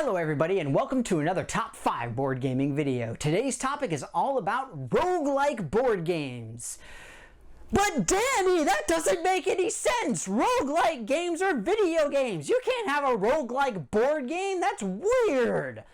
Hello everybody and welcome to another top 5 board gaming video. Today's topic is all about roguelike board games. But Danny, that doesn't make any sense! Roguelike games are video games! You can't have a roguelike board game? That's weird!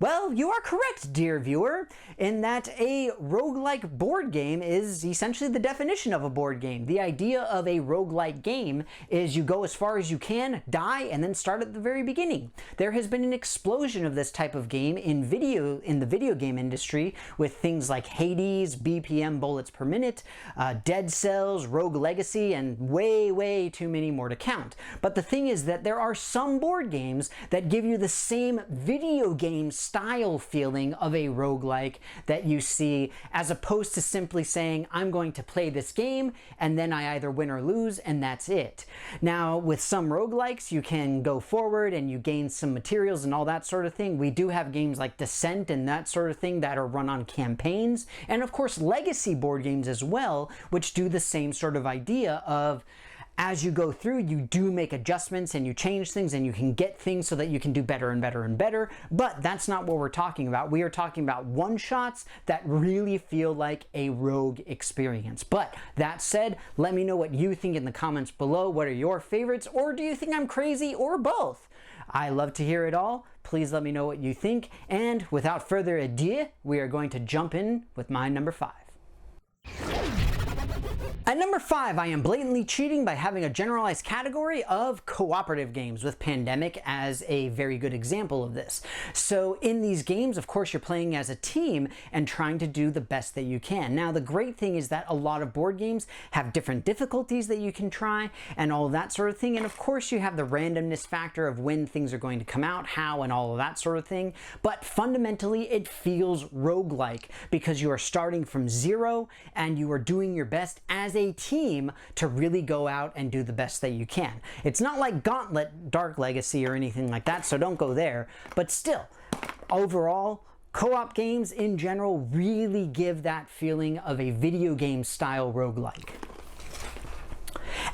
Well, you are correct, dear viewer, in that a roguelike board game is essentially the definition of a board game. The idea of a roguelike game is you go as far as you can, die, and then start at the very beginning. There has been an explosion of this type of game in the video game industry with things like Hades, BPM bullets per minute, Dead Cells, Rogue Legacy, and way too many more to count. But the thing is that there are some board games that give you the same video game style feeling of a roguelike that you see, as opposed to simply saying, I'm going to play this game and then I either win or lose and that's it. Now, with some roguelikes, you can go forward and you gain some materials and all that sort of thing. We do have games like Descent and that sort of thing that are run on campaigns, and of course legacy board games as well, which do the same sort of idea of, as you go through, you do make adjustments and you change things and you can get things so that you can do better and better and better. But that's not what we're talking about. We are talking about one-shots that really feel like a rogue experience. But that said, let me know what you think in the comments below. What are your favorites? Or do you think I'm crazy, or both? I love to hear it all. Please let me know what you think. And without further ado, we are going to jump in with my number 5. At number 5, I am blatantly cheating by having a generalized category of cooperative games, with Pandemic as a very good example of this. So in these games, of course, you're playing as a team and trying to do the best that you can. Now, the great thing is that a lot of board games have different difficulties that you can try and all of that sort of thing. And of course, you have the randomness factor of when things are going to come out, how, and all of that sort of thing. But fundamentally, it feels roguelike because you are starting from zero and you are doing your best as a team to really go out and do the best that you can. It's not like Gauntlet, Dark Legacy, or anything like that, so don't go there. But still, overall, co-op games in general really give that feeling of a video game style roguelike.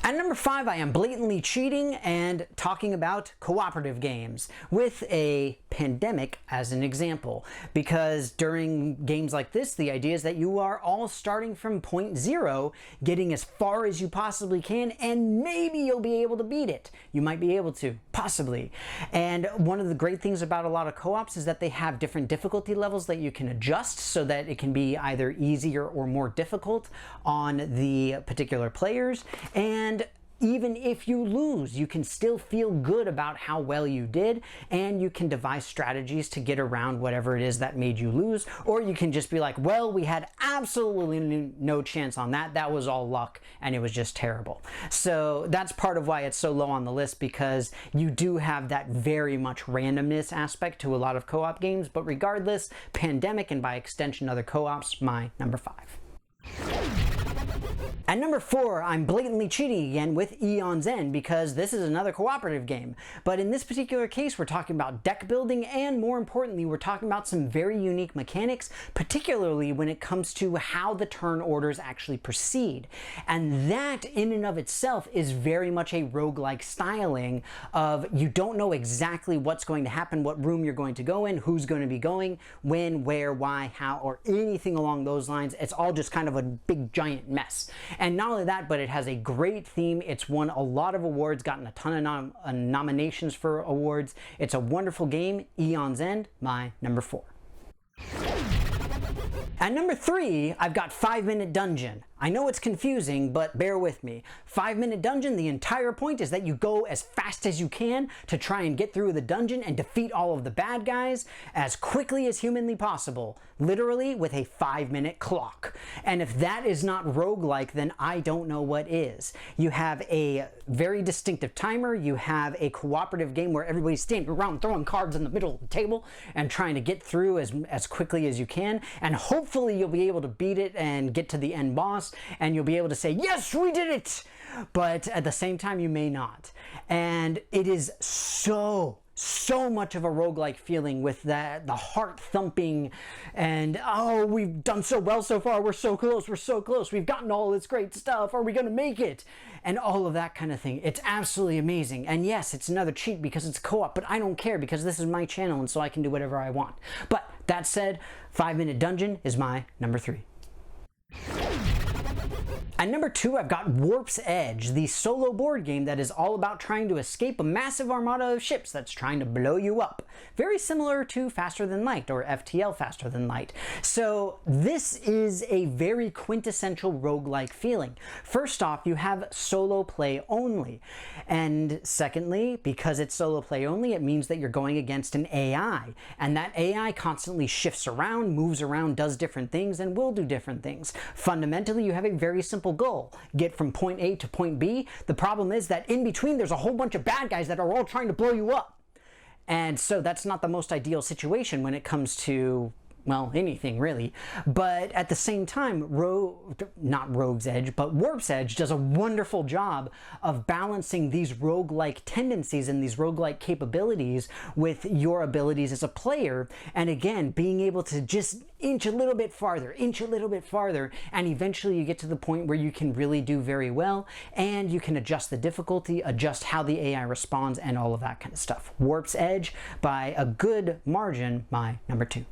At number 5, I am blatantly cheating and talking about cooperative games, with a Pandemic as an example. Because during games like this, the idea is that you are all starting from point zero, getting as far as you possibly can, and maybe you'll be able to beat it. You might be able to, possibly. And one of the great things about a lot of co-ops is that they have different difficulty levels that you can adjust so that it can be either easier or more difficult on the particular players. And even if you lose, you can still feel good about how well you did, and you can devise strategies to get around whatever it is that made you lose. Or you can just be like, well, we had absolutely no chance on that. That was all luck, and it was just terrible. So that's part of why it's so low on the list, because you do have that very much randomness aspect to a lot of co-op games. But regardless, Pandemic, and by extension other co-ops, my number 5. At number 4, I'm blatantly cheating again with Eons End, because this is another cooperative game. But in this particular case, we're talking about deck building, and more importantly, we're talking about some very unique mechanics, particularly when it comes to how the turn orders actually proceed. And that in and of itself is very much a roguelike styling of, you don't know exactly what's going to happen, what room you're going to go in, who's going to be going, when, where, why, how, or anything along those lines. It's all just kind of a big giant mess. And not only that, but it has a great theme. It's won a lot of awards, gotten a ton of nominations for awards. It's a wonderful game. Eons End, my number 4. At number 3, I've got 5-Minute Dungeon. I know it's confusing, but bear with me. 5-Minute Dungeon, the entire point is that you go as fast as you can to try and get through the dungeon and defeat all of the bad guys as quickly as humanly possible, literally with a 5-minute clock. And if that is not roguelike, then I don't know what is. You have a very distinctive timer, you have a cooperative game where everybody's standing around throwing cards in the middle of the table and trying to get through as quickly as you can, and hopefully you'll be able to beat it and get to the end boss, and you'll be able to say, yes, we did it! But at the same time, you may not. And it is so so much of a roguelike feeling with that, the heart thumping and, oh, we've done so well so far, we're so close, we've gotten all this great stuff, are we gonna make it? And all of that kind of thing. It's absolutely amazing. And yes, it's another cheat because it's co-op, but I don't care because this is my channel and so I can do whatever I want. But that said, 5 Minute Dungeon is my number 3. At number 2, I've got Warp's Edge, the solo board game that is all about trying to escape a massive armada of ships that's trying to blow you up. Very similar to Faster Than Light, or FTL Faster Than Light. So this is a very quintessential roguelike feeling. First off, you have solo play only. And secondly, because it's solo play only, it means that you're going against an AI. And that AI constantly shifts around, moves around, does different things, and will do different things. Fundamentally, you have a very simple goal. Get from point A to point B. The problem is that in between there's a whole bunch of bad guys that are all trying to blow you up. And so that's not the most ideal situation when it comes to, well, anything really. But at the same time, not Rogue's Edge, but Warp's Edge does a wonderful job of balancing these roguelike tendencies and these roguelike capabilities with your abilities as a player. And again, being able to just inch a little bit farther, and eventually you get to the point where you can really do very well, and you can adjust the difficulty, adjust how the AI responds, and all of that kind of stuff. Warp's Edge, by a good margin, my number 2.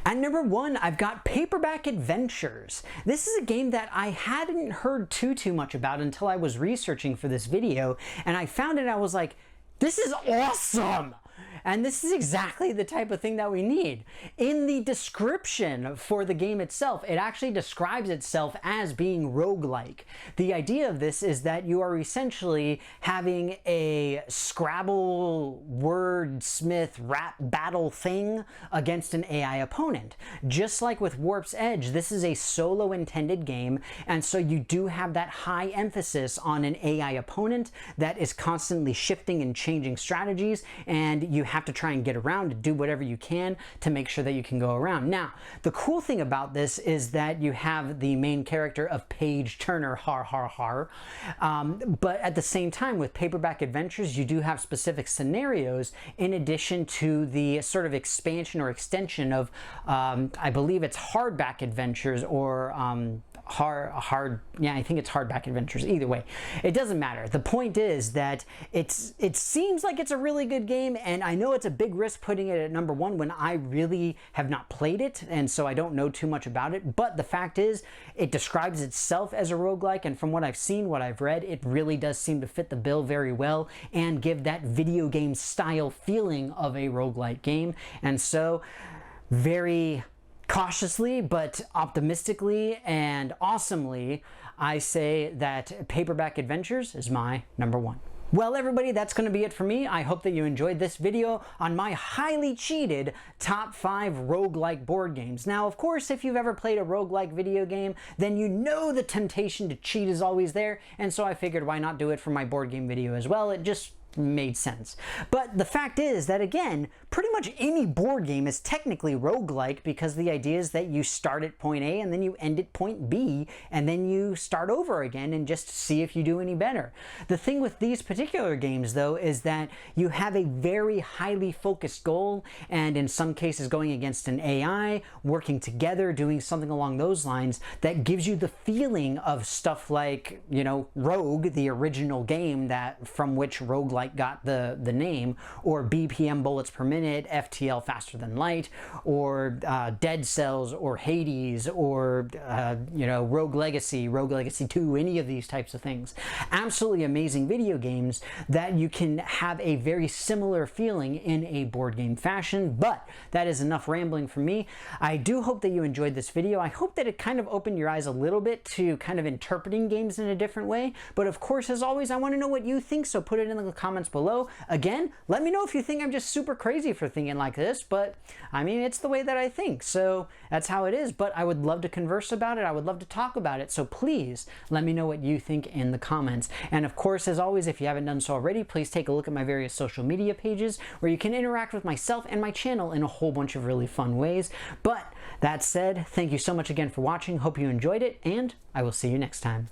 At number 1, I've got Paperback Adventures. This is a game that I hadn't heard too much about until I was researching for this video, and I found it, I was like, this is awesome! And this is exactly the type of thing that we need. In the description for the game itself, it actually describes itself as being roguelike. The idea of this is that you are essentially having a Scrabble wordsmith rap battle thing against an AI opponent. Just like with Warp's Edge, this is a solo intended game, and so you do have that high emphasis on an AI opponent that is constantly shifting and changing strategies, and you have to try and get around to do whatever you can to make sure that you can go around. Now, the cool thing about this is that you have the main character of Paige Turner, har har har, but at the same time with Paperback Adventures, you do have specific scenarios in addition to the sort of expansion or extension of, I believe it's Hardback Adventures, or I think it's Hardback Adventures. Either way, it doesn't matter. The point is that it seems like it's a really good game, and I know it's a big risk putting it at number 1 when I really have not played it, and so I don't know too much about it, but the fact is, it describes itself as a roguelike, and from what I've seen, what I've read, it really does seem to fit the bill very well and give that video game style feeling of a roguelike game. And so, very cautiously but optimistically and awesomely, I say that Paperback Adventures is my number 1. Well, everybody, that's going to be it for me. I hope that you enjoyed this video on my highly cheated top 5 roguelike board games. Now, of course, if you've ever played a roguelike video game, then you know the temptation to cheat is always there, and so I figured why not do it for my board game video as well. It just made sense. But the fact is that, again, pretty much any board game is technically roguelike, because the idea is that you start at point A and then you end at point B, and then you start over again and just see if you do any better. The thing with these particular games, though, is that you have a very highly focused goal, and in some cases going against an AI, working together, doing something along those lines that gives you the feeling of stuff like, you know, Rogue, the original game that from which roguelike got the name, or BPM bullets per minute, FTL Faster Than Light, or Dead Cells, or Hades, or you know, Rogue Legacy 2, any of these types of things. Absolutely amazing video games that you can have a very similar feeling in a board game fashion. But that is enough rambling from me. I do hope that you enjoyed this video. I hope that it kind of opened your eyes a little bit to kind of interpreting games in a different way. But of course, as always, I want to know what you think, so put it in the comments below. Again, let me know if you think I'm just super crazy for thinking like this, but I mean, it's the way that I think, so that's how it is. But I would love to converse about it. I would love to talk about it, so please let me know what you think in the comments. And of course, as always, if you haven't done so already, please take a look at my various social media pages where you can interact with myself and my channel in a whole bunch of really fun ways. But that said, thank you so much again for watching. Hope you enjoyed it, and I will see you next time.